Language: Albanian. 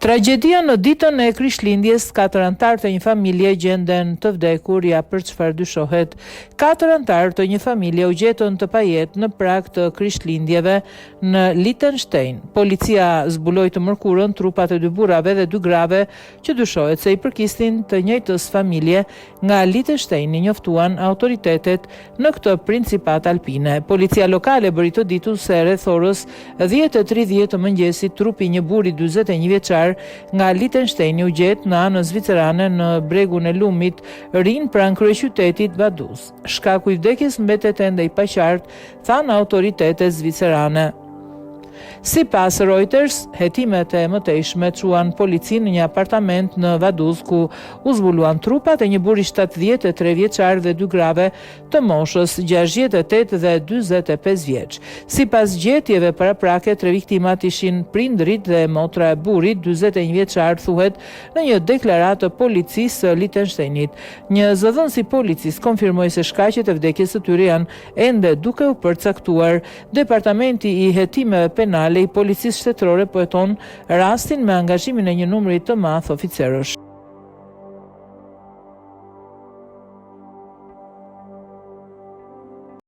Tragedia në ditën e Krishtlindjes, 4 anëtar të një familje gjenden të vdekur, ja për çfarë dyshohet. 4 anëtar të një familje u gjetën të pajet në prag të Krishtlindjeve në Liechtenstein. Policia zbuloi të mërkurën trupat e 2 burrave dhe 2 grave që dyshohet se i përkisnin të njëjtës familje nga Liechtenstein, njoftuan autoritetet në këtë principat alpine. Policia lokale bëri të ditur se rreth orës 10:30 të mëngjesit trupi një burri 41 vjeçar nga Liechtenstein u gjet në anën zvicerane në bregun e Lumit, rinë pranë kryeqytetit Vaduz. Shkaku i vdekjes mbetet ende i paqartë, thanë autoritetet zvicerane. Sipas Reuters, hetimet e mëtejshme çuan policinë në një apartament në Vaduz ku u zbuluan trupat e një burri 73 vjeçar dhe 2 grave të moshës 68 dhe 45 vjeç. Sipas gjetjeve paraprake, 3 viktimat ishin prindrit dhe motra e burrit 41 vjeçar, thuhet në një deklaratë të policisë së Liechtensteinit. Një zëdhënës i policisë konfirmoi se shkaqet e vdekjes së tyre janë ende duke u përcaktuar. Departamenti i hetimeve penale i policisë shtetërore po heton rastin me angazhimin e një numri të madh oficerësh.